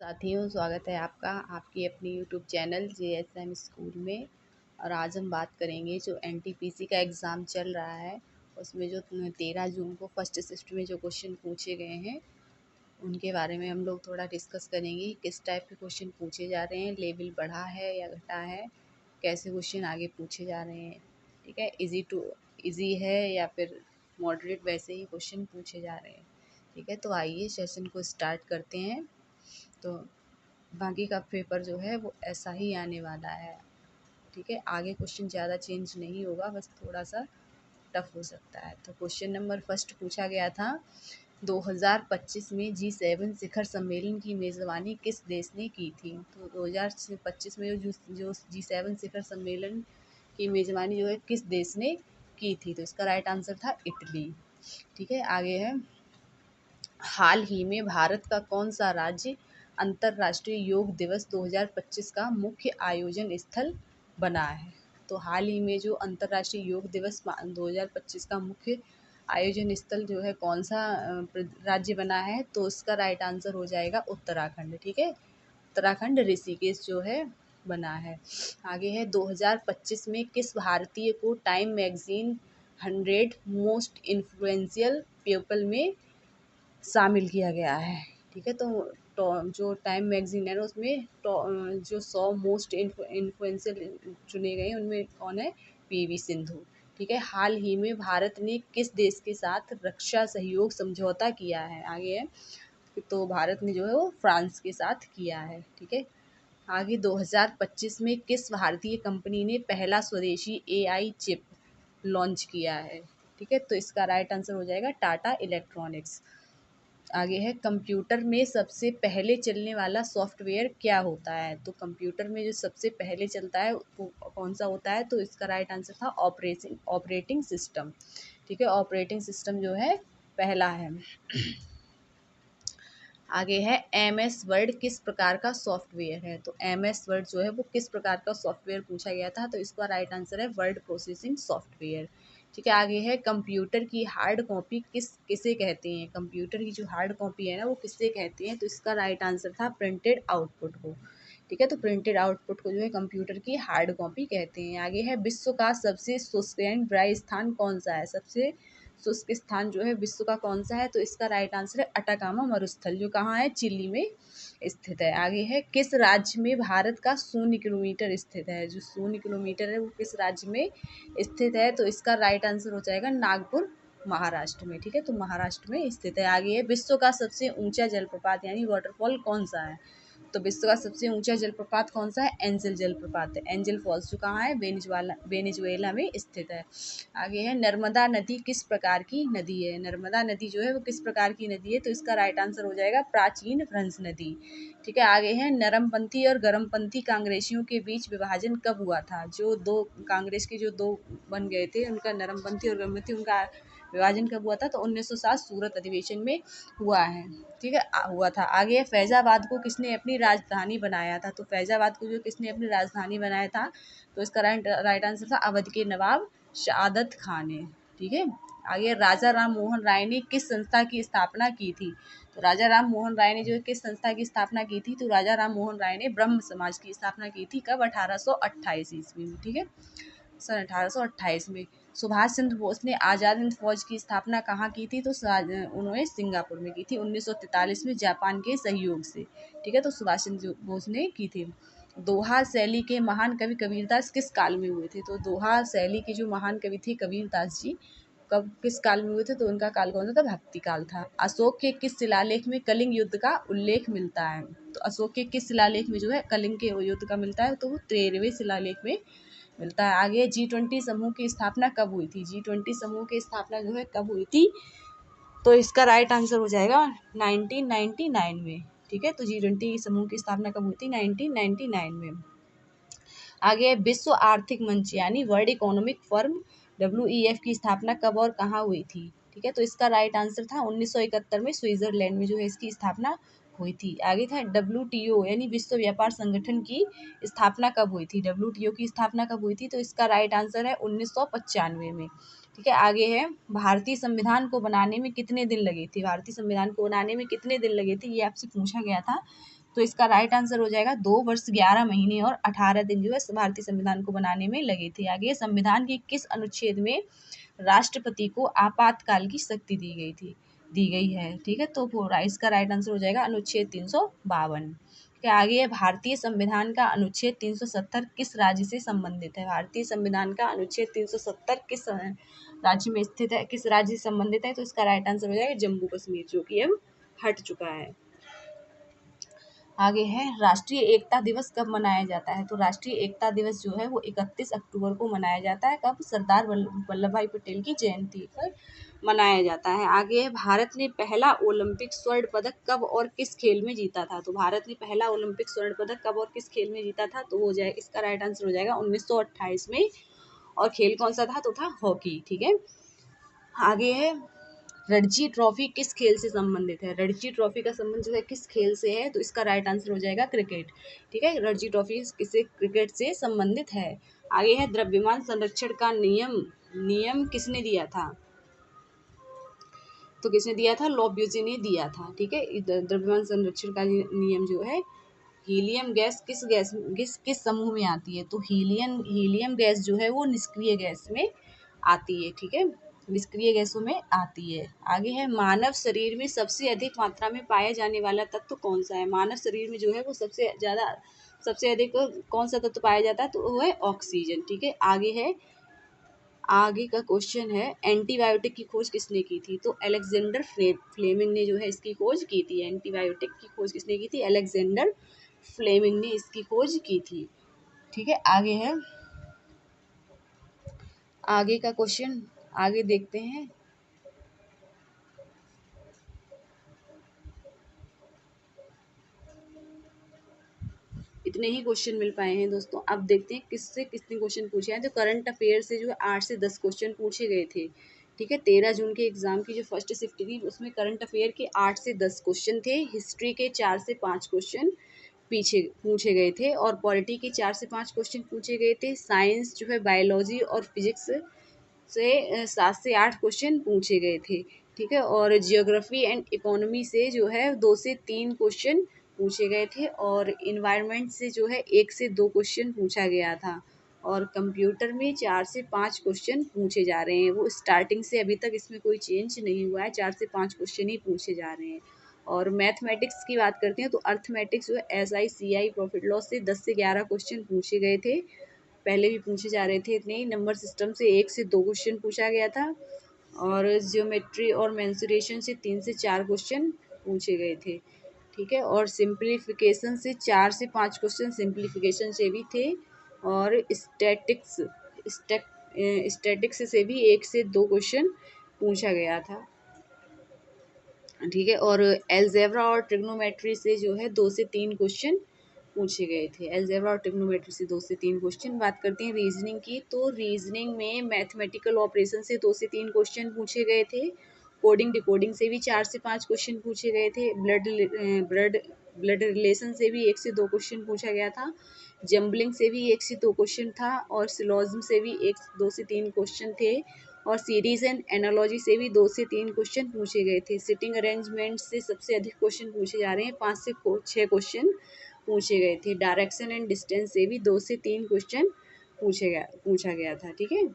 साथियों, स्वागत है आपका आपकी अपनी यूट्यूब चैनल JSM स्कूल में। और आज हम बात करेंगे जो NTPC का एग्ज़ाम चल रहा है उसमें जो 13 जून को फर्स्ट शिफ्ट में जो क्वेश्चन पूछे गए हैं उनके बारे में हम लोग थोड़ा डिस्कस करेंगे। किस टाइप के क्वेश्चन पूछे जा रहे हैं, लेवल बढ़ा है या घटा है, कैसे क्वेश्चन आगे पूछे जा रहे हैं। ठीक है, इजी है या फिर मॉडरेट, वैसे ही क्वेश्चन पूछे जा रहे हैं। ठीक है, तो आइए सेशन को स्टार्ट करते हैं। तो बाकी का पेपर जो है वो ऐसा ही आने वाला है। ठीक है, आगे क्वेश्चन ज़्यादा चेंज नहीं होगा, बस थोड़ा सा टफ हो सकता है। तो क्वेश्चन नंबर फर्स्ट पूछा गया था, 2025 में G7 शिखर सम्मेलन की मेज़बानी किस देश ने की थी। तो 2025 में जो G7 शिखर सम्मेलन की मेज़बानी जो है किस देश ने की थी, तो इसका राइट आंसर था इटली। ठीक है, आगे है, हाल ही में भारत का कौन सा राज्य अंतर्राष्ट्रीय योग दिवस 2025 का मुख्य आयोजन स्थल बना है। तो हाल ही में जो अंतर्राष्ट्रीय योग दिवस 2025 का मुख्य आयोजन स्थल जो है कौन सा राज्य बना है, तो उसका राइट आंसर हो जाएगा उत्तराखंड। ठीक है, उत्तराखंड ऋषिकेश जो है बना है। आगे है, 2025 में किस भारतीय को time magazine 100 most influential people में शामिल किया गया है। ठीक है, तो जो टाइम मैगजीन है ना उसमें जो 100 मोस्ट इन्फ्लुएंशियल चुने गए उनमें कौन है, PV सिंधु। ठीक है, हाल ही में भारत ने किस देश के साथ रक्षा सहयोग समझौता किया है। आगे है, तो भारत ने जो है वो फ्रांस के साथ किया है। ठीक है, आगे 2025 में किस भारतीय कंपनी ने पहला स्वदेशी AI चिप लॉन्च किया है। ठीक है, तो इसका राइट आंसर हो जाएगा टाटा इलेक्ट्रॉनिक्स। आगे है, कंप्यूटर में सबसे पहले चलने वाला सॉफ्टवेयर क्या होता है। तो कंप्यूटर में जो सबसे पहले चलता है वो कौन सा होता है, तो इसका राइट आंसर था ऑपरेटिंग सिस्टम। ठीक है, ऑपरेटिंग सिस्टम जो है पहला है। आगे है, MS वर्ड किस प्रकार का सॉफ्टवेयर है। तो MS वर्ड जो है वो किस प्रकार का सॉफ्टवेयर पूछा गया था, तो इसका राइट आंसर है वर्ड प्रोसेसिंग सॉफ्टवेयर। ठीक है, आगे है, कंप्यूटर की हार्ड कॉपी किसे कहते हैं। कंप्यूटर की जो हार्ड कॉपी है ना वो किससे कहते हैं, तो इसका राइट आंसर था प्रिंटेड आउटपुट को। ठीक है, तो प्रिंटेड आउटपुट को जो है कंप्यूटर की हार्ड कॉपी कहते हैं। आगे है, विश्व का सबसे शुष्क यानी ड्राई स्थान कौन सा है। सबसे शुष्क स्थान जो है विश्व का कौन सा है, तो इसका राइट आंसर है अटाकामा मरुस्थल, जो कहाँ है, चिली में स्थित है। आगे है, किस राज्य में भारत का 0 किलोमीटर स्थित है। जो 0 किलोमीटर है वो किस राज्य में स्थित है, तो इसका राइट आंसर हो जाएगा नागपुर, महाराष्ट्र में। ठीक है, तो महाराष्ट्र में स्थित है। आगे है, विश्व का सबसे ऊंचा जलप्रपात यानी वाटरफॉल कौन सा है। तो विश्व का सबसे ऊंचा जलप्रपात कौन सा है, एंजल जलप्रपात है, एंजल फॉल्स, जो कहाँ है, वेनेजुएला में स्थित है। आगे है, नर्मदा नदी किस प्रकार की नदी है। नर्मदा नदी जो है वो किस प्रकार की नदी है, तो इसका राइट आंसर हो जाएगा प्राचीन भ्रंश नदी। ठीक है, आगे है, नरमपंथी और गरमपंथी कांग्रेसियों के बीच विभाजन कब हुआ था। जो दो कांग्रेस के जो दो बन गए थे उनका नरमपंथी और गरमपंथी, उनका विभाजन कब हुआ था, तो 1907 सूरत अधिवेशन में हुआ है। ठीक है, हुआ था। आगे फैजाबाद को किसने अपनी राजधानी बनाया था। तो फैजाबाद को जो किसने अपनी राजधानी बनाया था, तो इसका राइट आंसर था अवध के नवाब शहादत खान ने। ठीक है, आगे राजा राम मोहन राय ने किस संस्था की स्थापना की थी। तो राजा राम मोहन राय ने जो किस संस्था की स्थापना की थी, तो राजा राम मोहन राय ने ब्रह्म समाज की स्थापना की थी। कब, 1828 ईस्वी में। ठीक है, सन 1828 में। सुभाष चंद्र बोस ने आज़ाद हिंद फौज की स्थापना कहाँ की थी, तो उन्होंने सिंगापुर में की थी 1943 में जापान के सहयोग से। ठीक है, तो सुभाष चंद्र बोस ने की थी। दोहा शैली के महान कवि कबीरदास किस काल में हुए थे। तो दोहा शैली के जो महान कवि थे कबीरदास जी कब किस काल में हुए थे, तो उनका काल कौन सा था, भक्ति काल था। अशोक के किस शिलालेख में कलिंग युद्ध का उल्लेख मिलता है। तो अशोक के किस शिलालेख में जो है कलिंग के युद्ध का मिलता है, तो वो 13वें शिलालेख में मिलता है। आगे G20 समूह की स्थापना कब हुई थी। G20 समूह की स्थापना जो है कब हुई थी, तो इसका राइट आंसर हो जाएगा 1999 में। ठीक है, तो G20 समूह की स्थापना कब हुई थी, 1999 में। आगे विश्व आर्थिक मंच यानी वर्ल्ड इकोनॉमिक फोरम WEF की स्थापना कब और कहाँ हुई थी। ठीक है, तो इसका राइट आंसर था 1971 में स्विट्जरलैंड में जो है इसकी स्थापना हुई थी। आगे था WTO यानी विश्व व्यापार संगठन की स्थापना कब हुई थी। WTO की स्थापना कब हुई थी, तो इसका राइट आंसर है 1995 में। ठीक है, आगे है, भारतीय संविधान को बनाने में कितने दिन लगे थे। भारतीय संविधान को बनाने में कितने दिन लगे थे, ये आपसे पूछा गया था। तो इसका राइट आंसर हो जाएगा 2 वर्ष 11 महीने और 18 दिन जो है भारतीय संविधान को बनाने में लगे थे। आगे संविधान के किस अनुच्छेद में राष्ट्रपति को आपातकाल की शक्ति दी गई है। ठीक है, तो इसका राइट आंसर हो जाएगा अनुच्छेद 352। ठीक है, आगे है भारतीय संविधान का अनुच्छेद 370 किस राज्य से संबंधित है। भारतीय संविधान का अनुच्छेद 370 किस राज्य में स्थित है, किस राज्य से संबंधित है, तो इसका राइट आंसर हो जाएगा जम्मू कश्मीर, जो कि अब हट चुका है। आगे है राष्ट्रीय एकता दिवस कब मनाया जाता है। तो राष्ट्रीय एकता दिवस जो है वो 31 अक्टूबर को मनाया जाता है। कब? सरदार वल्लभ भाई पटेल की जयंती पर मनाया जाता है। आगे है भारत ने पहला ओलंपिक स्वर्ण पदक कब और किस खेल में जीता था। तो भारत ने पहला ओलंपिक स्वर्ण पदक कब और किस खेल में जीता था, तो हो जाए इसका राइट आंसर हो जाएगा 1928 में। और खेल कौन सा था, तो था हॉकी। ठीक है, आगे है रणजी ट्रॉफी किस खेल से संबंधित है। रणजी ट्रॉफी का संबंध जो है किस खेल से है, तो इसका राइट आंसर हो जाएगा क्रिकेट। ठीक है, रणजी ट्रॉफी किसे क्रिकेट से संबंधित है। आगे है द्रव्यमान संरक्षण का नियम किसने दिया था। तो किसने दिया था, लॉब्यूजी ने दिया था। ठीक है, द्रव्यमान संरक्षण का नियम जो है, हीलियम गैस किस समूह में आती है। तो हीलियम गैस जो है वो निष्क्रिय गैस में आती है। ठीक है, निष्क्रिय गैसों में आती है। आगे है मानव शरीर में सबसे अधिक मात्रा में पाया जाने वाला तत्व कौन सा है। मानव शरीर में जो है वो सबसे अधिक कौन सा तत्व पाया जाता है, तो वो है ऑक्सीजन। ठीक है, आगे का क्वेश्चन है एंटीबायोटिक की खोज किसने की थी। तो अलेक्जेंडर फ्लेमिंग ने जो है इसकी खोज की थी। एंटीबायोटिक की खोज किसने की थी, अलेक्जेंडर फ्लेमिंग ने इसकी खोज की थी। ठीक है, आगे का क्वेश्चन आगे देखते हैं। इतने ही क्वेश्चन मिल पाए हैं दोस्तों। अब देखते हैं किससे कितने क्वेश्चन पूछे हैं। तो करंट अफेयर से जो है 8 से 10 क्वेश्चन पूछे गए थे। ठीक है, 13 जून के एग्जाम की जो फर्स्ट शिफ्ट थी उसमें करंट अफेयर के 8 से 10 क्वेश्चन थे। हिस्ट्री के 4 से 5 क्वेश्चन पीछे पूछे गए थे और पॉलिटी के 4 से 5 क्वेश्चन पूछे गए थे। साइंस जो है बायोलॉजी और फिजिक्स से 7 से 8 क्वेश्चन पूछे गए थे। ठीक है, और जियोग्राफी एंड इकोनॉमी से जो है 2 से 3 क्वेश्चन पूछे गए थे और इन्वायरमेंट से जो है 1 से 2 क्वेश्चन पूछा गया था। और कंप्यूटर में 4 से 5 क्वेश्चन पूछे जा रहे हैं। वो स्टार्टिंग से अभी तक इसमें कोई चेंज नहीं हुआ है, 4 से 5 क्वेश्चन ही पूछे जा रहे हैं। और मैथमेटिक्स की बात करते हैं तो अर्थमेटिक्स जो है SI CI प्रॉफिट लॉस से 10 से 11 क्वेश्चन पूछे गए थे। पहले भी पूछे जा रहे थे। इतने ही नंबर सिस्टम से 1 से 2 क्वेश्चन पूछा गया था और ज्योमेट्री और मेंसुरेशन से 3 से 4 क्वेश्चन पूछे गए थे। ठीक है, और सिंप्लीफिकेशन से 4 से 5 क्वेश्चन सिंप्लीफिकेशन से भी थे और स्टैटिक्स से भी 1 से 2 क्वेश्चन पूछा गया था। ठीक है, और एलजेब्रा और ट्रिग्नोमेट्री से जो है 2 से 3 क्वेश्चन पूछे गए थे। एलजेब्रा और ट्रिग्नोमेट्री से 2 से 3 क्वेश्चन। बात करते हैं रीजनिंग की, तो रीजनिंग में मैथमेटिकल ऑपरेशन से 2 से 3 क्वेश्चन पूछे गए थे। कोडिंग डिकोडिंग से भी 4 से 5 क्वेश्चन पूछे गए थे। ब्लड रिलेशन से भी 1 से 2 क्वेश्चन पूछा गया था। जम्बलिंग से भी 1 से 2 क्वेश्चन था और सिलोजिज्म से भी 2 से 3 क्वेश्चन थे और सीरीज एंड एनालॉजी से भी 2 से 3 क्वेश्चन पूछे गए थे। सिटिंग अरेंजमेंट से सबसे अधिक क्वेश्चन पूछे जा रहे हैं, 5 से 6 क्वेश्चन पूछे गए थे। डायरेक्शन एंड डिस्टेंस से भी 2 से 3 क्वेश्चन पूछा गया था। ठीक है,